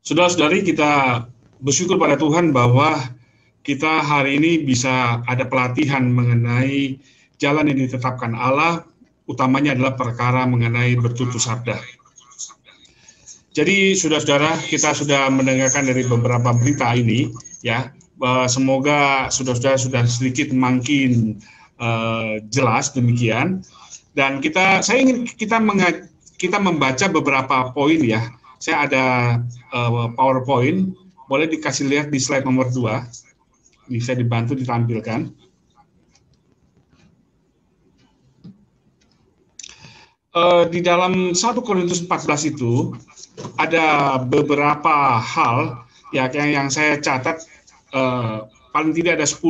Saudara-saudari, kita bersyukur pada Tuhan bahwa kita hari ini bisa ada pelatihan mengenai jalan yang ditetapkan Allah, utamanya adalah perkara mengenai bertutur sabda. Jadi, saudara-saudara, kita sudah mendengarkan dari beberapa berita ini, ya. Semoga saudara-saudara sudah sedikit makin jelas demikian. Dan saya ingin kita membaca beberapa poin, ya. Saya ada PowerPoint, boleh dikasih lihat di slide nomor 2, bisa dibantu ditampilkan. Di dalam 1 Korintus 14 itu ada beberapa hal ya yang saya catat, paling tidak ada 10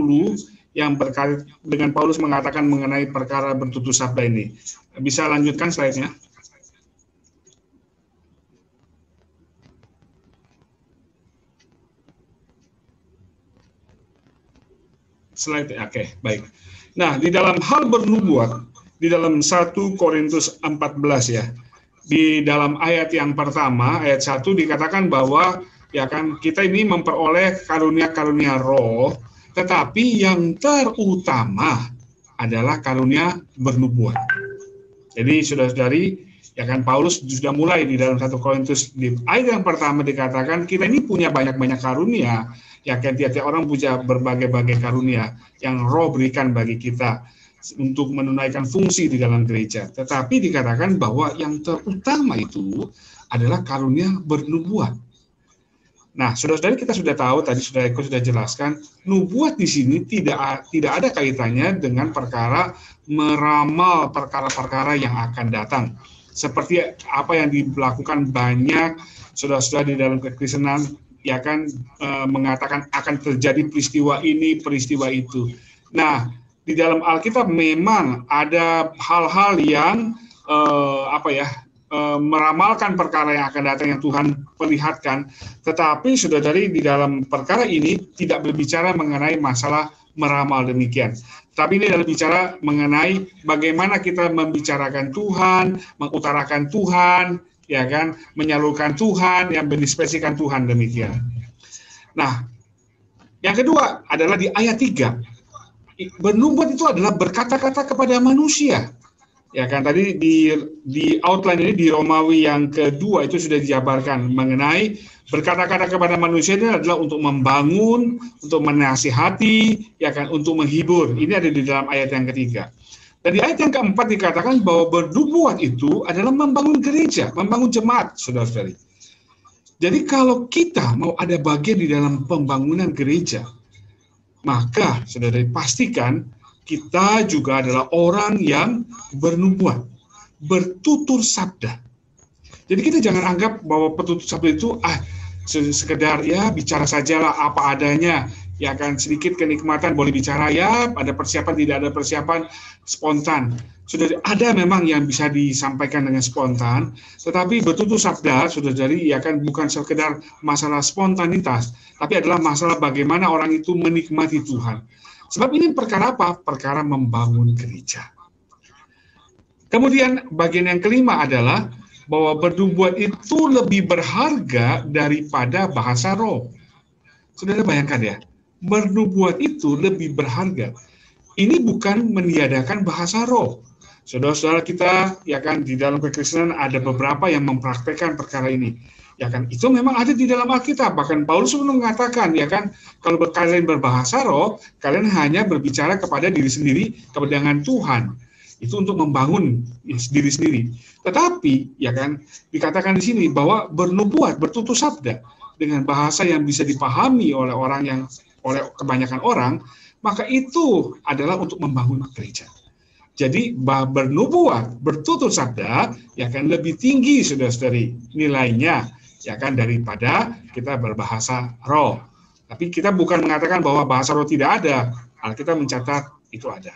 yang berkait dengan Paulus mengatakan mengenai perkara bertutur sabda ini. Bisa lanjutkan slide-nya? Slide, oke, baik. Nah, di dalam hal bernubuat, di dalam 1 Korintus 14 ya, di dalam ayat yang pertama, ayat 1 dikatakan bahwa ya kan kita ini memperoleh karunia-karunia roh, tetapi yang terutama adalah karunia bernubuat. Jadi saudara-saudari, ya kan Paulus sudah mulai di dalam 1 Korintus di ayat yang pertama dikatakan kita ini punya banyak-banyak karunia, ya kan tiap-tiap orang punya berbagai-bagai karunia yang roh berikan bagi kita untuk menunaikan fungsi di dalam gereja. Tetapi dikatakan bahwa yang terutama itu adalah karunia bernubuat. Nah, saudara-saudari, kita sudah tahu, tadi sudah Eko sudah jelaskan, nubuat di sini tidak ada kaitannya dengan perkara meramal perkara-perkara yang akan datang. Seperti apa yang dilakukan banyak saudara-saudara di dalam kekristenan, ya kan, mengatakan akan terjadi peristiwa ini, peristiwa itu. Nah, di dalam Alkitab memang ada hal-hal yang meramalkan perkara yang akan datang yang Tuhan perlihatkan, tetapi saudara-saudari di dalam perkara ini tidak berbicara mengenai masalah meramal demikian. Tapi ini adalah bicara mengenai bagaimana kita membicarakan Tuhan, mengutarakan Tuhan, ya kan, menyalurkan Tuhan, yang berdiskresikan Tuhan demikian. Nah, yang kedua adalah di ayat 3. Bernubuat itu adalah berkata-kata kepada manusia. Ya kan, tadi di outline ini di Romawi yang kedua itu sudah dijabarkan mengenai berkata-kata kepada manusia ini adalah untuk membangun, untuk menasihati, ya kan, untuk menghibur. Ini ada di dalam ayat yang ketiga. Dan di ayat yang keempat dikatakan bahwa bernubuat itu adalah membangun gereja, membangun jemaat, saudara-saudari. Jadi kalau kita mau ada bagian di dalam pembangunan gereja, maka saudara pastikan kita juga adalah orang yang bernubuat, bertutur sabda. Jadi kita jangan anggap bahwa bertutur sabda itu sekedar ya bicara sajalah apa adanya, ya kan, sedikit kenikmatan boleh bicara, ya ada persiapan tidak ada persiapan, spontan. Sudah ada memang yang bisa disampaikan dengan spontan, tetapi bertutur sabda sudah jadi ya kan bukan sekedar masalah spontanitas, tapi adalah masalah bagaimana orang itu menikmati Tuhan. Sebab ini perkara apa? Perkara membangun gereja. Kemudian bagian yang kelima adalah bahwa bernubuat itu lebih berharga daripada bahasa roh. Saudara bayangkan ya, bernubuat itu lebih berharga. Ini bukan meniadakan bahasa roh. Saudara-saudara kita, ya kan, di dalam kekristenan ada beberapa yang mempraktekkan perkara ini. Ya kan, itu memang ada di dalam Alkitab. Bahkan Paulus mengatakan, ya kan, kalau kalian berbahasa roh, kalian hanya berbicara kepada diri sendiri, kepada dengan Tuhan. Itu untuk membangun diri sendiri. Tetapi, ya kan, dikatakan di sini bahwa bernubuat, bertutur sabda dengan bahasa yang bisa dipahami oleh oleh kebanyakan orang, maka itu adalah untuk membangun gereja. Jadi bernubuat, bertutur sabda, ya kan lebih tinggi saudara-saudari nilainya, ya kan, daripada kita berbahasa roh. Tapi kita bukan mengatakan bahwa bahasa roh tidak ada. Alkitab mencatat itu ada.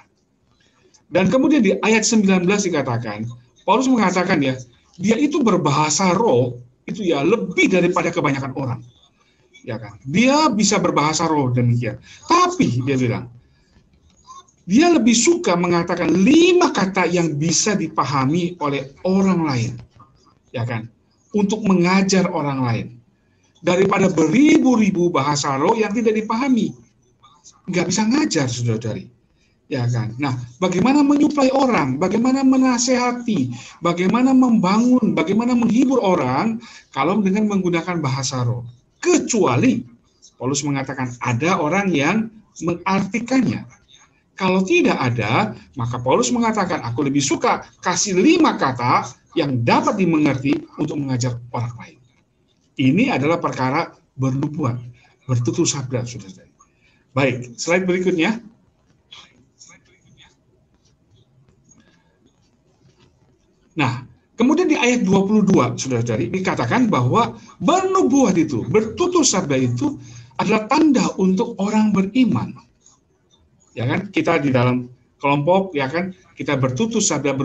Dan kemudian di ayat 19 dikatakan, Paulus mengatakan ya, dia itu berbahasa roh itu ya lebih daripada kebanyakan orang. Ya kan? Dia bisa berbahasa roh demikian. Tapi dia bilang, dia lebih suka mengatakan 5 kata yang bisa dipahami oleh orang lain. Ya kan? Untuk mengajar orang lain. daripada beribu-ribu bahasa roh yang tidak dipahami. Nggak bisa ngajar, saudara-saudari. Ya kan? Nah, bagaimana menyuplai orang, bagaimana menasehati, bagaimana membangun, bagaimana menghibur orang kalau dengan menggunakan bahasa roh. Kecuali, Paulus mengatakan ada orang yang mengartikannya. Kalau tidak ada, maka Paulus mengatakan, aku lebih suka kasih 5 kata yang dapat dimengerti untuk mengajar orang lain. Ini adalah perkara bernubuat, bertutur sabda, saudara. Baik, slide berikutnya. Nah, kemudian di ayat 22, saudara-saudari, dikatakan bahwa bernubuat itu, bertutur sabda itu adalah tanda untuk orang beriman. Ya kan, kita di dalam kelompok, ya kan, kita bertutur sabda,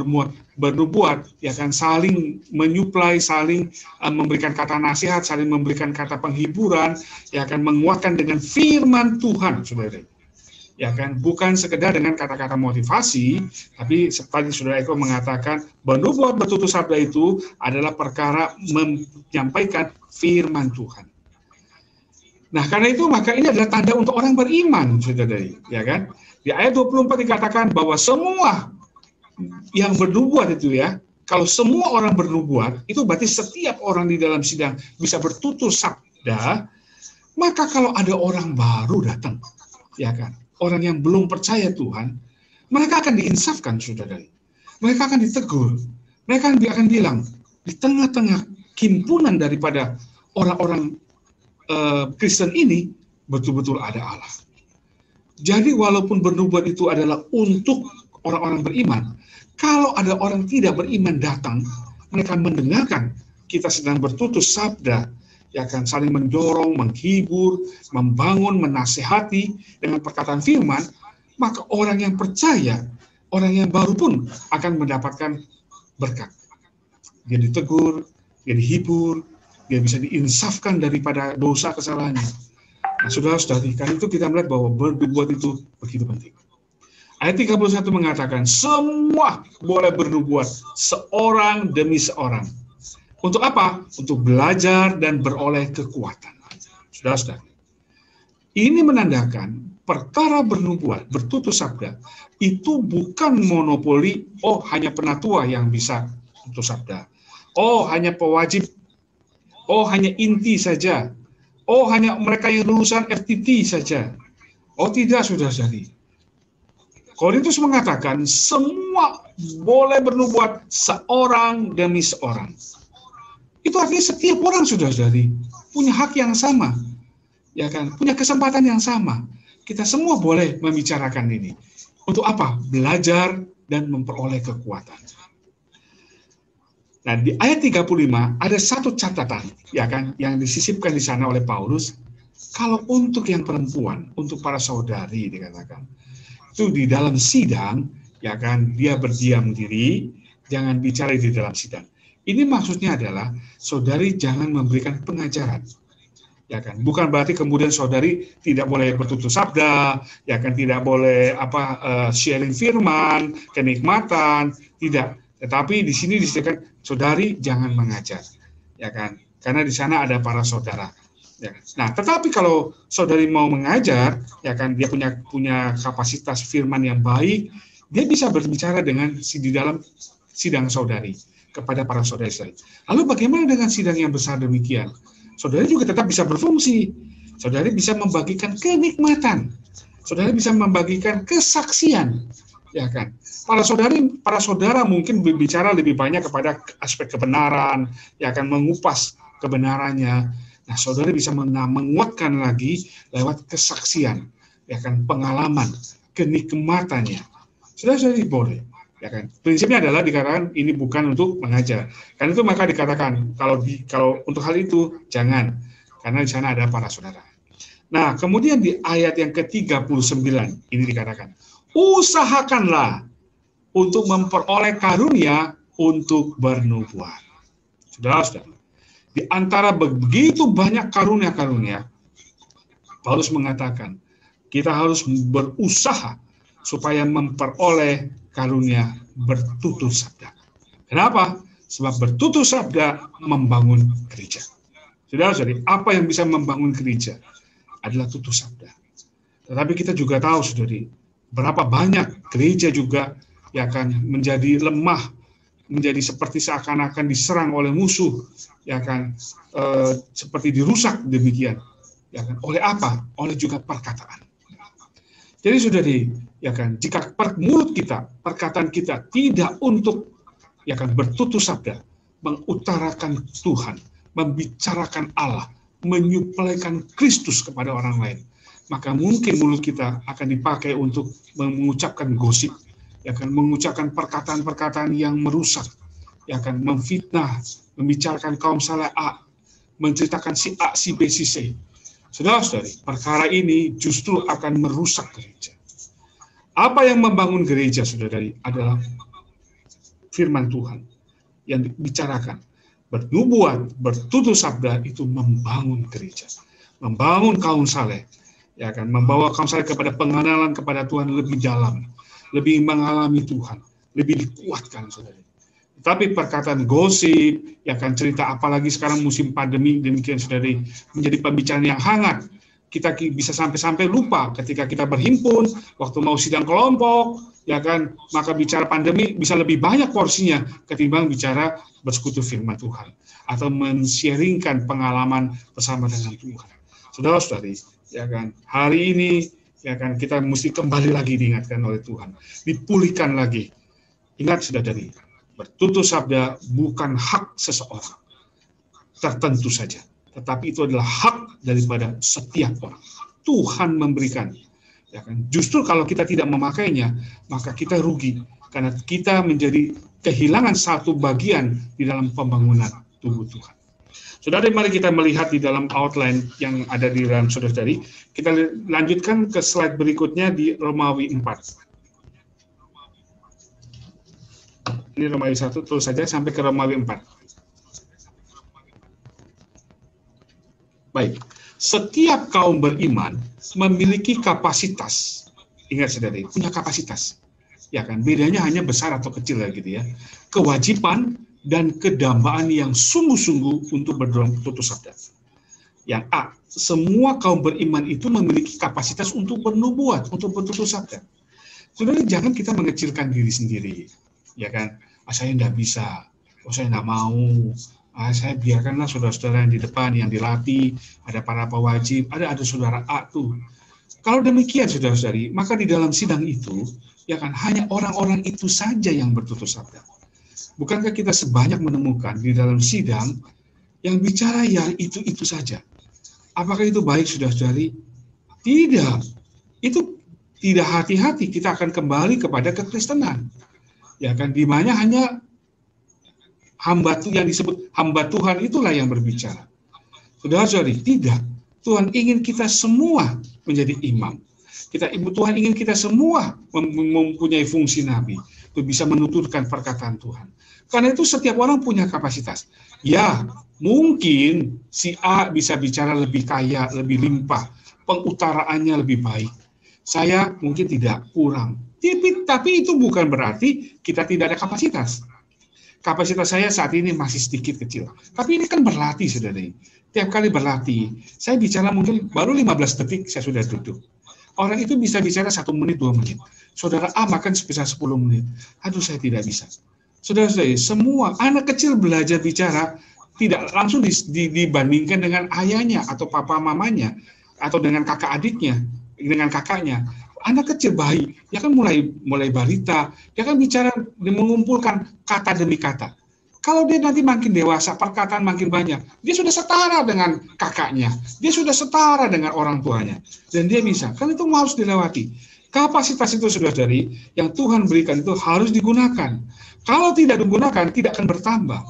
bernubuat, ya kan, saling menyuplai, saling memberikan kata nasihat, saling memberikan kata penghiburan, ya kan, menguatkan dengan firman Tuhan, saudara. Ya kan, bukan sekedar dengan kata-kata motivasi, tapi seperti Saudara Eko mengatakan, bernubuat bertutur sabda itu adalah perkara menyampaikan firman Tuhan. Nah, karena itu maka ini adalah tanda untuk orang beriman, saudara, ya kan? Di ayat 24 dikatakan bahwa semua yang bernubuat itu, ya, kalau semua orang bernubuat, itu berarti setiap orang di dalam sidang bisa bertutur sabda. Maka kalau ada orang baru datang, ya kan, orang yang belum percaya Tuhan, mereka akan diinsafkan, saudara. Mereka akan ditegur. Mereka akan bilang, di tengah-tengah himpunan daripada orang-orang Kristen ini, betul-betul ada Allah. Jadi walaupun bernubuat itu adalah untuk orang-orang beriman, kalau ada orang tidak beriman datang, mereka mendengarkan kita sedang bertutur sabda, ya kan, saling mendorong, menghibur, membangun, menasehati dengan perkataan firman, maka orang yang percaya, orang yang baru pun akan mendapatkan berkat. Dia ditegur, dia dihibur, dia bisa diinsafkan daripada dosa kesalahannya. Nah, saudara-saudari, karena itu kita melihat bahwa bernubuat itu begitu penting. Ayat 31 mengatakan, semua boleh bernubuat, seorang demi seorang. Untuk apa? Untuk belajar dan beroleh kekuatan. Saudara-saudara, ini menandakan perkara bernubuat, bertutur sabda, itu bukan monopoli, hanya penatua yang bisa tutur sabda. Hanya pewajib. Hanya inti saja. Hanya mereka yang lulusan FTT saja. Tidak, saudara-saudari. Korintus mengatakan, semua boleh bernubuat seorang demi seorang. Itu artinya setiap orang, saudara-saudari, punya hak yang sama, ya kan, punya kesempatan yang sama. Kita semua boleh membicarakan ini. Untuk apa? Belajar dan memperoleh kekuatan. Nah, di ayat 35 ada satu catatan, ya kan, yang disisipkan di sana oleh Paulus. Kalau untuk yang perempuan, untuk para saudari dikatakan, itu di dalam sidang, ya kan, dia berdiam diri, jangan bicara di dalam sidang. Ini maksudnya adalah saudari jangan memberikan pengajaran, ya kan. Bukan berarti kemudian saudari tidak boleh bertutur sabda, ya kan, tidak boleh sharing firman, kenikmatan, tidak. Tetapi di sini disediakan saudari jangan mengajar, ya kan, karena di sana ada para saudara. Ya. Nah, tetapi kalau saudari mau mengajar, ya kan, dia punya kapasitas firman yang baik, dia bisa berbicara dengan di dalam sidang saudari kepada para saudari. Lalu bagaimana dengan sidang yang besar demikian? Saudari juga tetap bisa berfungsi. Saudari bisa membagikan kenikmatan. Saudari bisa membagikan kesaksian, ya kan. Para saudara mungkin berbicara lebih banyak kepada aspek kebenaran, ya kan, mengupas kebenarannya. Nah, saudara bisa menguatkan lagi lewat kesaksian, ya kan, pengalaman, kenikmatannya. Saudara-saudari boleh, ya kan. Prinsipnya adalah dikatakan ini bukan untuk mengajar. Karena itu maka dikatakan kalau untuk hal itu jangan, karena di sana ada para saudara. Nah, kemudian di ayat yang ke-39 ini dikatakan, usahakanlah untuk memperoleh karunia untuk bernubuat. Saudara-saudara, di antara begitu banyak karunia-karunia, Paulus mengatakan, kita harus berusaha supaya memperoleh karunia bertutur sabda. Kenapa? Sebab bertutur sabda membangun gereja. Saudara-saudari, apa yang bisa membangun gereja adalah tutur sabda. Tetapi kita juga tahu, saudari, berapa banyak gereja juga yang akan menjadi lemah, menjadi seperti seakan-akan diserang oleh musuh, ya kan, seperti dirusak demikian, ya kan, oleh apa? Oleh juga perkataan. Jadi saudari, ya kan, jika mulut kita, perkataan kita tidak untuk, ya kan, bertutur sabda, mengutarakan Tuhan, membicarakan Allah, menyuplaikan Kristus kepada orang lain, maka mungkin mulut kita akan dipakai untuk mengucapkan gosip, ya kan, mengucapkan perkataan-perkataan yang merusak, ya kan, memfitnah, membicarakan kaum salah A, menceritakan si A, si B, si C. Saudara-saudari, perkara ini justru akan merusak gereja. Apa yang membangun gereja, saudari, adalah firman Tuhan yang dibicarakan. Bernubuat, bertutur sabda itu membangun gereja, membangun kaum saleh, ya kan, membawa kaum saleh kepada pengenalan kepada Tuhan lebih dalam, lebih mengalami Tuhan, lebih dikuatkan, saudari. Tapi perkataan gosip, ya kan, cerita, apalagi sekarang musim pandemi demikian, saudari, menjadi pembicaraan yang hangat. Kita bisa sampai-sampai lupa ketika kita berhimpun, waktu mau sidang kelompok, ya kan, maka bicara pandemi bisa lebih banyak porsinya ketimbang bicara bersekutu firman Tuhan atau men-sharingkan pengalaman bersama dengan Tuhan. Saudara-saudari, ya kan, hari ini, ya kan, kita mesti kembali lagi diingatkan oleh Tuhan, dipulihkan lagi. Ingat, saudari, bertutur sabda bukan hak seseorang tertentu saja, tetapi itu adalah hak daripada setiap orang. Tuhan memberikan, ya kan. Justru kalau kita tidak memakainya, maka kita rugi, karena kita menjadi kehilangan satu bagian di dalam pembangunan tubuh Tuhan. Saudara, mari kita melihat di dalam outline yang ada di dalam saudara-saudari. Kita lanjutkan ke slide berikutnya di Romawi 4. Ini Romawi 1, terus saja sampai ke Romawi 4. Baik, setiap kaum beriman memiliki kapasitas. Ingat, saudari, punya kapasitas. Ya kan, bedanya hanya besar atau kecil ya, gitu ya. Kewajiban dan kedambaan yang sungguh-sungguh untuk bertutur sabda. Yang A, semua kaum beriman itu memiliki kapasitas untuk bernubuat, untuk bertutur sabda. Saudara, jangan kita mengecilkan diri sendiri. Ya kan, saya nggak bisa, saya nggak mau, saya biarkanlah saudara-saudara yang di depan, yang dilatih, ada para pewajib, ada saudara A tuh. Kalau demikian, saudara-saudari, maka di dalam sidang itu, ya kan, hanya orang-orang itu saja yang bertutur sabda. Bukankah kita sebanyak menemukan di dalam sidang yang bicara ya itu saja? Apakah itu baik, saudara-saudari? Tidak. Itu tidak hati-hati, kita akan kembali kepada kekristenan. Ya kan, di mana hanya hamba yang disebut hamba Tuhan itulah yang berbicara. Saudara-saudari, tidak. Tuhan ingin kita semua menjadi imam. Tuhan ingin kita semua mempunyai fungsi nabi, untuk bisa menuturkan perkataan Tuhan. Karena itu setiap orang punya kapasitas. Ya, mungkin si A bisa bicara lebih kaya, lebih limpah, pengutaraannya lebih baik. Saya mungkin tidak, kurang. Tapi itu bukan berarti kita tidak ada kapasitas. Kapasitas saya saat ini masih sedikit kecil. Tapi ini kan berlatih, saudara. Tiap kali berlatih, saya bicara mungkin baru 15 detik, saya sudah duduk. Orang itu bisa bicara 1 menit, 2 menit. Saudara A makan sebesar 10 menit. Aduh, saya tidak bisa. Saudara-saudari, semua anak kecil belajar bicara tidak langsung dibandingkan dengan ayahnya atau papa mamanya, atau dengan kakak adiknya, dengan kakaknya. Anak kecil, bayi, dia kan mulai balita, dia kan bicara, mengumpulkan kata demi kata. Kalau dia nanti makin dewasa, perkataan makin banyak, dia sudah setara dengan kakaknya, dia sudah setara dengan orang tuanya, dan dia bisa. Kan itu harus dilewati. Kapasitas itu, saudara-saudari, yang Tuhan berikan itu harus digunakan. Kalau tidak digunakan, tidak akan bertambah.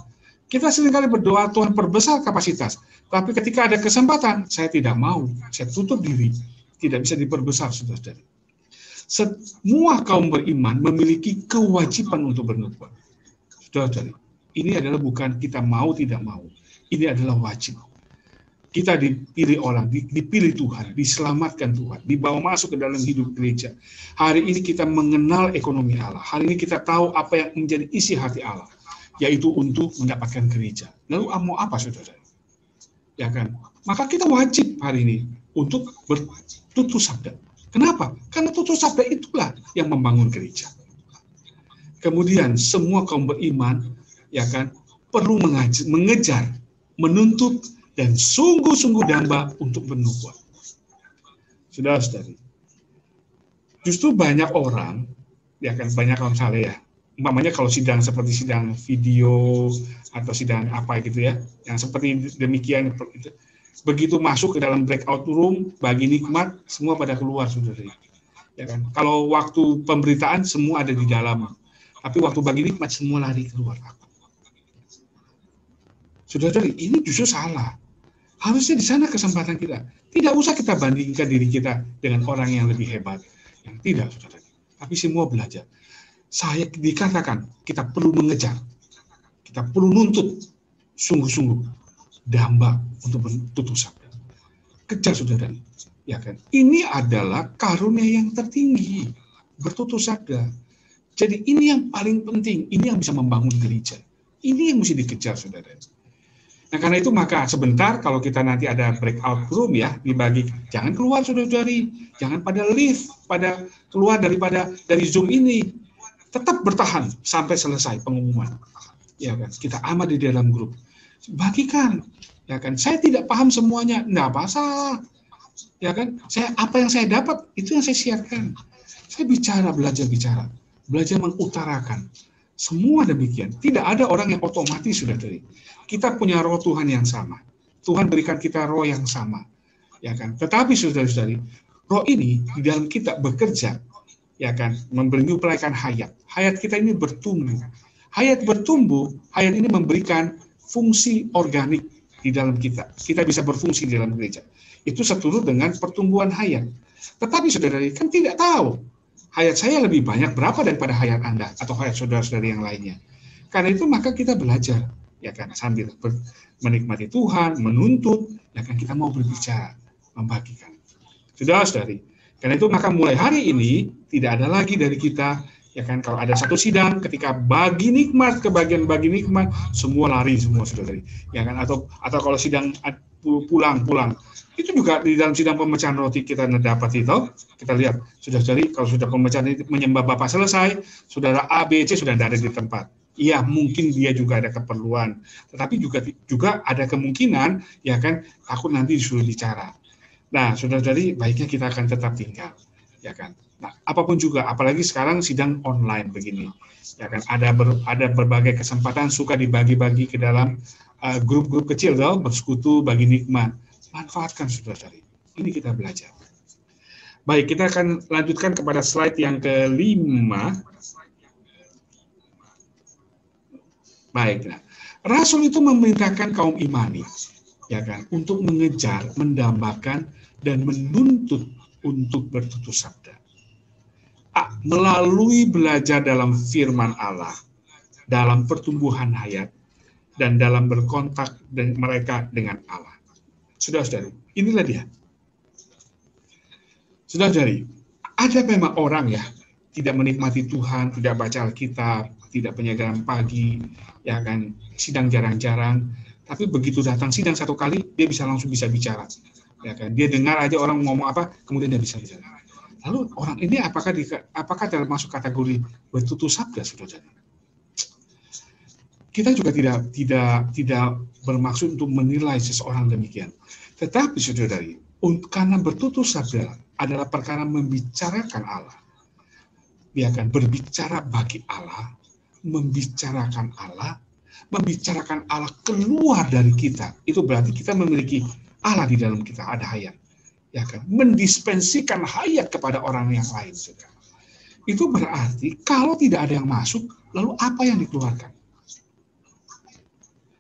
Kita seringkali berdoa, Tuhan perbesar kapasitas, tapi ketika ada kesempatan, saya tidak mau, saya tutup diri, tidak bisa diperbesar, saudara-saudari. Semua kaum beriman memiliki kewajiban untuk bernubuat. Saudara-saudari, ini adalah bukan kita mau tidak mau. Ini adalah wajib. Kita dipilih orang, dipilih Tuhan, diselamatkan Tuhan, dibawa masuk ke dalam hidup gereja. Hari ini kita mengenal ekonomi Allah. Hari ini kita tahu apa yang menjadi isi hati Allah, yaitu untuk mendapatkan gereja. Lalu mau apa, saudara? ya kan? Maka kita wajib hari ini untuk bertutur sabda. Kenapa? Karena tutur sabda itulah yang membangun gereja. Kemudian semua kaum beriman, ya kan, perlu mengejar, menuntut, dan sungguh-sungguh damba untuk bernubuat. Saudara-saudari, justru banyak orang, ya kan, banyak orang salah ya. Umpamanya kalau sidang seperti sidang video atau sidang apa gitu ya, yang seperti demikian, begitu masuk ke dalam breakout room, bagi nikmat, semua pada keluar, saudara. Ya kan? Kalau waktu pemberitaan semua ada di dalam, tapi waktu bagi nikmat semua lari keluar. Saudara-saudari, ini justru salah. Harusnya di sana kesempatan kita. Tidak usah kita bandingkan diri kita dengan orang yang lebih hebat. Yang tidak, saudara. Tapi semua belajar. Saya dikatakan kita perlu mengejar, kita perlu nuntut sungguh-sungguh damba untuk bertutur sabda. Kejar, saudara, ya kan? Ini adalah karunia yang tertinggi, bertutur sabda. Jadi ini yang paling penting, ini yang bisa membangun gereja. Ini yang mesti dikejar, saudara. Nah, karena itu maka sebentar kalau kita nanti ada breakout room ya, dibagi, jangan keluar, saudara-saudari, jangan pada leave, pada keluar dari Zoom ini. Tetap bertahan sampai selesai pengumuman. Ya kan, kita amat di dalam grup. Bagikan, ya kan. Saya tidak paham semuanya, enggak masalah. Ya kan, apa yang saya dapat itu yang saya siarkan. Saya belajar mengutarakan. Semua demikian. Tidak ada orang yang otomatis sudah dari. Kita punya roh Tuhan yang sama. Tuhan berikan kita roh yang sama. Ya kan. Tetapi saudara-saudari, roh ini di dalam kita bekerja, ya kan, menyuplaikan hayat. Hayat kita ini bertumbuh. Hayat ini memberikan fungsi organik di dalam kita. Kita bisa berfungsi di dalam gereja. Itu seturut dengan pertumbuhan hayat. Tetapi saudara kan tidak tahu hayat saya lebih banyak berapa daripada hayat Anda atau hayat saudara-saudari yang lainnya. Karena itu maka kita belajar, ya kan, sambil menikmati Tuhan, menuntut, ya kan, kita mau berbicara, membagikan. Saudara-saudari, karena itu maka mulai hari ini tidak ada lagi dari kita, ya kan, kalau ada satu sidang ketika bagi nikmat, kebagian bagi nikmat, semua lari semua, saudari, ya kan, atau kalau sidang pulang, itu juga di dalam sidang pemecahan roti kita dapat itu, kita lihat, saudari, kalau sudah pemecahan menyembah Bapa selesai, saudara A, B, C sudah ada di tempat. Iya, mungkin dia juga ada keperluan, tetapi juga ada kemungkinan, ya kan, takut nanti disuruh bicara. Nah, saudara-saudari, baiknya kita akan tetap tinggal, ya kan. Nah, apapun juga, apalagi sekarang sidang online begini, ya kan. Ada berbagai kesempatan suka dibagi-bagi ke dalam grup-grup kecil, loh, bersekutu bagi nikmat. Manfaatkan, saudara-saudari. Ini kita belajar. Baik, kita akan lanjutkan kepada slide yang kelima. Baik, nah, Rasul itu memerintahkan kaum imani, ya kan, untuk mengejar, mendambakan, dan menuntut untuk bertutur sabda. Melalui belajar dalam firman Allah, dalam pertumbuhan hayat, dan dalam berkontak mereka dengan Allah. Saudara-saudari, inilah dia. Saudara-saudari, ada memang orang ya, tidak menikmati Tuhan, tidak baca Alkitab, tidak penyegaran pagi, ya kan, sidang jarang-jarang, tapi begitu datang sidang satu kali, dia langsung bisa bicara. Ya kan, dia dengar aja orang ngomong apa, kemudian dia bisa bicara. Lalu orang ini apakah termasuk kategori bertutur sabda, saudara? Kita juga tidak bermaksud untuk menilai seseorang demikian. Tetapi saudari, karena bertutur sabda adalah perkara membicarakan Allah. Dia akan berbicara bagi Allah, membicarakan Allah keluar dari kita. Itu berarti kita memiliki Allah di dalam kita, ada hayat, ya kan, mendispensikan hayat kepada orang yang lain, saudara. Itu berarti kalau tidak ada yang masuk, lalu apa yang dikeluarkan?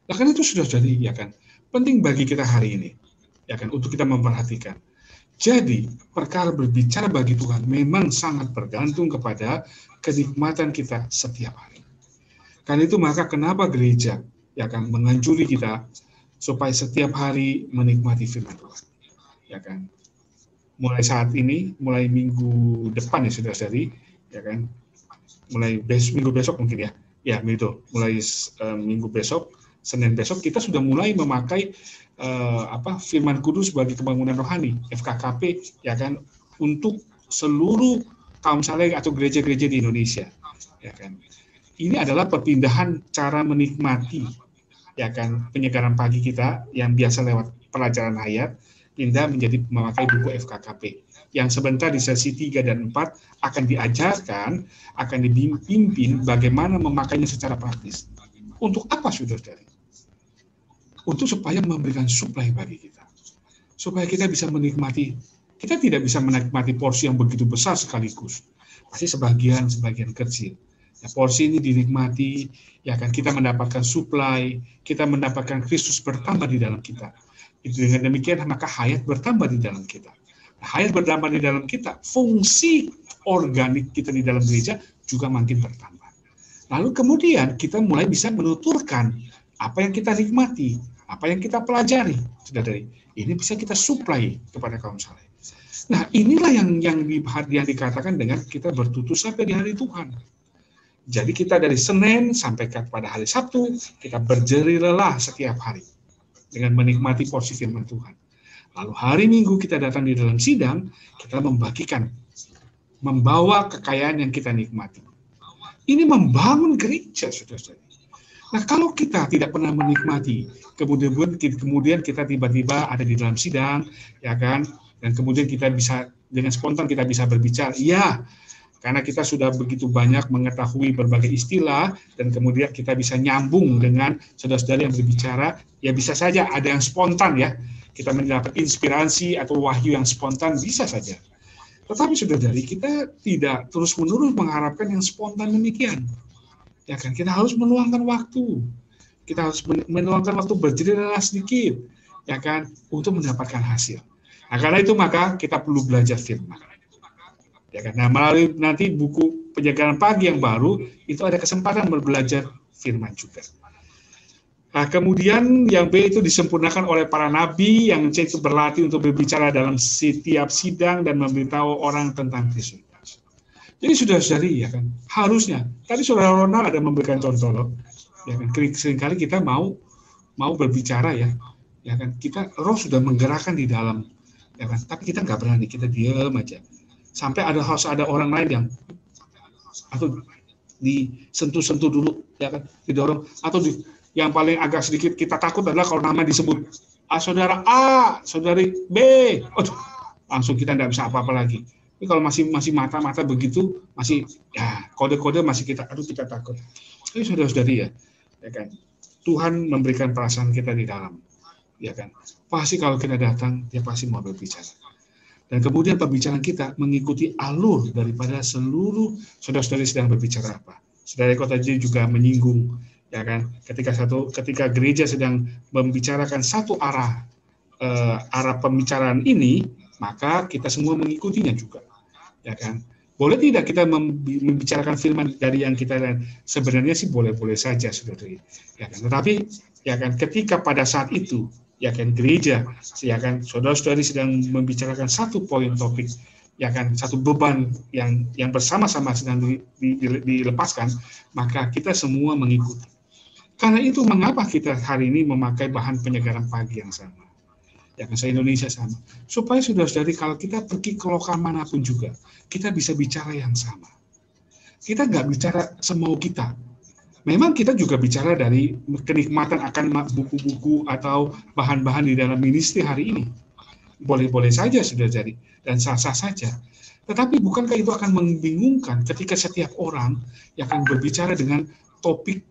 Nah, kan itu sudah jadi, ya kan, penting bagi kita hari ini, ya kan, untuk kita memperhatikan. Jadi perkara berbicara bagi Tuhan memang sangat bergantung kepada kenikmatan kita setiap hari. Karena itu maka kenapa gereja, ya kan, menganjuri kita supaya setiap hari menikmati firman Tuhan, ya kan. Mulai saat ini, mulai minggu depan ya saudara-saudari, ya kan, mulai minggu besok mungkin ya, begitu. Mulai minggu besok Senin besok kita sudah mulai memakai Firman Kudus bagi kebangunan rohani, FKKP, ya kan, untuk seluruh kaum saleh atau gereja-gereja di Indonesia, ya kan. Ini adalah perpindahan cara menikmati, ya kan, penyegaran pagi kita yang biasa lewat pelajaran ayat, pindah menjadi memakai buku FKKP. Yang sebentar di sesi 3 dan 4 akan diajarkan, akan dipimpin bagaimana memakainya secara praktis. Untuk apa, saudara-saudari? Untuk supaya memberikan suplai bagi kita. Supaya kita bisa menikmati, kita tidak bisa menikmati porsi yang begitu besar sekaligus. Pasti sebagian kecil. Ya, porsi ini dinikmati, ya kan, kita mendapatkan suplai, kita mendapatkan Kristus bertambah di dalam kita. Dengan demikian maka hayat bertambah di dalam kita. Hayat bertambah di dalam kita, fungsi organik kita di dalam gereja juga makin bertambah. Lalu kemudian kita mulai bisa menuturkan apa yang kita nikmati, apa yang kita pelajari, saudara-saudari. Ini bisa kita suplai kepada kaum saleh. Nah, inilah yang dikatakan dengan kita bertutur sampai di hari Tuhan. Jadi kita dari Senin sampai pada hari Sabtu, kita berjeri lelah setiap hari dengan menikmati porsi firman Tuhan. Lalu hari Minggu kita datang di dalam sidang, kita membagikan, membawa kekayaan yang kita nikmati. Ini membangun gereja, saudara-saudara. Nah, kalau kita tidak pernah menikmati, kemudian kita tiba-tiba ada di dalam sidang, ya kan, dan kemudian kita bisa dengan spontan kita bisa berbicara, ya, karena kita sudah begitu banyak mengetahui berbagai istilah, dan kemudian kita bisa nyambung dengan saudara-saudara yang berbicara, ya bisa saja ada yang spontan ya, kita mendapat inspirasi atau wahyu yang spontan, bisa saja. Tetapi saudara-saudari, kita tidak terus-menerus mengharapkan yang spontan demikian. Ya kan, kita harus meluangkan waktu. Kita harus meluangkan waktu berjeri lelah sedikit, ya kan, untuk mendapatkan hasil. Nah, karena itu maka kita perlu belajar firman. Ya kan? Nah, melalui nanti buku penyegaran pagi yang baru, itu ada kesempatan belajar firman juga. Nah, kemudian yang B itu disempurnakan oleh para nabi, yang C itu berlatih untuk berbicara dalam setiap sidang dan memberitahu orang tentang Kristus. Jadi saudara-saudari, ya kan, harusnya, tadi saudara Ronald ada memberikan contoh loh, ya kan, seringkali kita mau berbicara ya kan, kita roh sudah menggerakkan di dalam, ya kan, tapi kita nggak berani, kita diam aja. Sampai harus ada orang lain yang atau disentuh-sentuh dulu, ya kan, didorong, atau yang paling agak sedikit kita takut adalah kalau nama disebut, saudara A, saudari B, langsung kita nggak bisa apa-apa lagi. Tapi kalau masih mata-mata begitu, masih ya kode-kode masih kita takut. Tapi saudara-saudari ya kan, Tuhan memberikan perasaan kita di dalam, ya kan. Pasti kalau kita datang, dia pasti mau berbicara. Dan kemudian pembicaraan kita mengikuti alur daripada seluruh saudara-saudari sedang berbicara apa. Saudara Eko tadi juga menyinggung, ya kan, ketika gereja sedang membicarakan satu arah pembicaraan ini, maka kita semua mengikutinya juga, ya kan. Boleh tidak kita membicarakan firman dari yang kita sebenarnya sih boleh-boleh saja, saudara, ya kan. Tetapi, ya kan, ketika pada saat itu, ya kan, gereja, ya kan, saudara-saudari sedang membicarakan satu poin topik, ya kan, satu beban yang bersama-sama sedang dilepaskan, maka kita semua mengikuti. Karena itu mengapa kita hari ini memakai bahan penyegaran pagi yang sama, ya kan, se-Indonesia sama, supaya saudara-saudari kalau kita pergi ke lokal manapun juga, kita bisa bicara yang sama. Kita nggak bicara semau kita. Memang kita juga bicara dari kenikmatan akan buku-buku atau bahan-bahan di dalam ministry hari ini. Boleh-boleh saja sudah jadi, dan sah-sah saja. Tetapi bukankah itu akan membingungkan ketika setiap orang yang akan berbicara dengan topik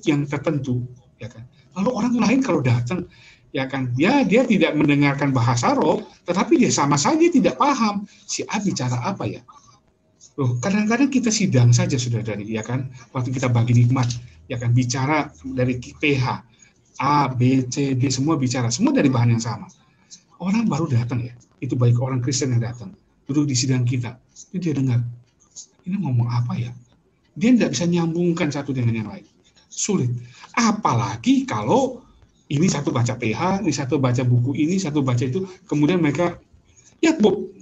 yang tertentu, ya kan? Lalu orang lain kalau datang, ya kan, dia tidak mendengarkan bahasa roh, tetapi dia sama saja tidak paham si A bicara apa ya. Loh, kadang-kadang kita sidang saja sudah dari, ya kan, waktu kita bagi nikmat, ya kan, bicara dari PH, A, B, C, D, semua bicara, semua dari bahan yang sama. Orang baru datang ya, itu baik orang Kristen yang datang, duduk di sidang kita, dia dengar, ini ngomong apa ya? Dia tidak bisa nyambungkan satu dengan yang lain, sulit. Apalagi kalau ini satu baca PH, ini satu baca buku ini, satu baca itu, kemudian mereka, ya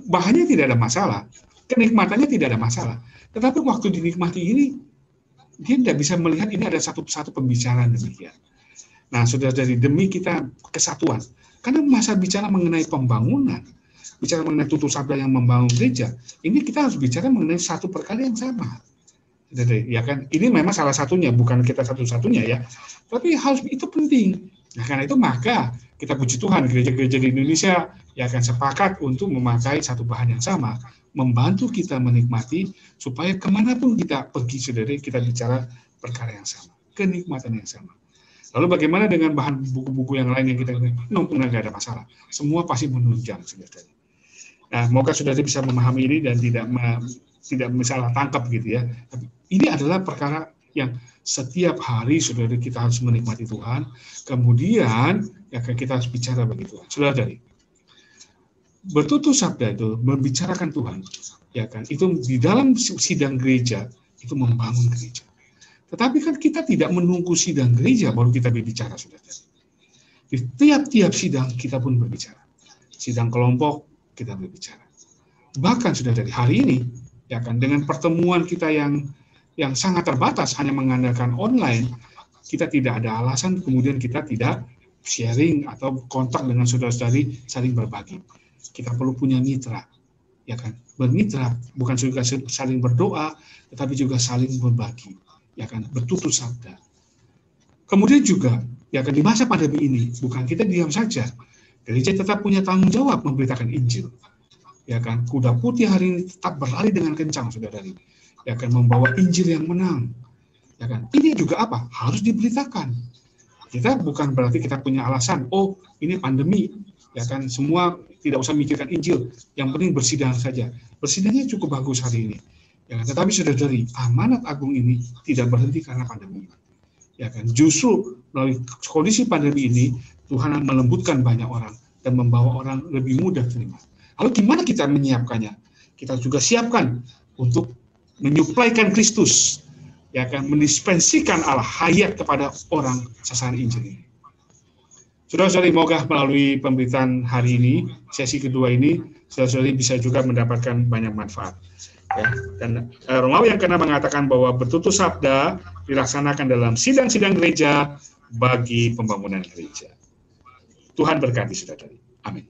bahannya tidak ada masalah, kenikmatannya tidak ada masalah. Tetapi waktu dinikmati ini, dia tidak bisa melihat ini ada satu pembicaraan demikian. Nah, saudara-saudari, demi kita kesatuan. Karena masa bicara mengenai pembangunan, bicara mengenai tutur sabda yang membangun gereja, ini kita harus bicara mengenai satu perkara yang sama. Ya kan? Ini memang salah satunya, bukan kita satu-satunya ya. Tapi harus itu penting. Nah, karena itu maka kita puji Tuhan, gereja-gereja di Indonesia ya akan sepakat untuk memakai satu bahan yang sama, membantu kita menikmati supaya kemanapun kita pergi, saudara, kita bicara perkara yang sama, kenikmatan yang sama. Lalu bagaimana dengan bahan buku-buku yang lain yang kita nggak ada masalah, semua pasti menunjang, saudara. Nah, semoga saudara bisa memahami ini dan tidak salah tangkap gitu ya. Tapi ini adalah perkara yang setiap hari saudara kita harus menikmati Tuhan. Kemudian ya kita harus bicara bagi Tuhan. Saudara-saudari, bertutur sabda itu membicarakan Tuhan, ya kan? Itu di dalam sidang gereja itu membangun gereja. Tetapi kan kita tidak menunggu sidang gereja baru kita berbicara, saudara-saudari. Di tiap-tiap sidang kita pun berbicara. Sidang kelompok kita berbicara. Bahkan sudah dari hari ini, ya kan, dengan pertemuan kita yang sangat terbatas, hanya mengandalkan online, kita tidak ada alasan kemudian kita tidak sharing atau kontak dengan saudara-saudari, saling berbagi. Kita perlu punya mitra, ya kan, bermitra, bukan juga saling berdoa, tetapi juga saling berbagi, ya kan, bertutur sabda. Kemudian juga, ya kan, di masa pandemi ini, bukan kita diam saja, gereja tetap punya tanggung jawab memberitakan Injil. Ya kan, kuda putih hari ini tetap berlari dengan kencang, saudara-saudari. Ya kan, membawa Injil yang menang. Ya kan, ini juga apa? Harus diberitakan. Kita bukan berarti kita punya alasan, oh ini pandemi, ya kan, semua tidak usah mikirkan Injil, yang penting bersidang saja. Bersidangnya cukup bagus hari ini. Ya kan, tetapi saudara-saudari, amanat agung ini tidak berhenti karena pandemi. Ya kan, justru melalui kondisi pandemi ini Tuhan melembutkan banyak orang dan membawa orang lebih mudah terima. Lalu gimana kita menyiapkannya? Kita juga siapkan untuk menyuplaikan Kristus, ya kan, mendispensikan Allah hayat kepada orang sasaran Injil ini. Saudara-saudari, semoga melalui pemberitaan hari ini, sesi kedua ini, saudara-saudari bisa juga mendapatkan banyak manfaat. Ya, dan Romawi yang ke-6 mengatakan bahwa bertutur sabda dilaksanakan dalam sidang-sidang gereja bagi pembangunan gereja. Tuhan berkati saudara-saudari. Amin.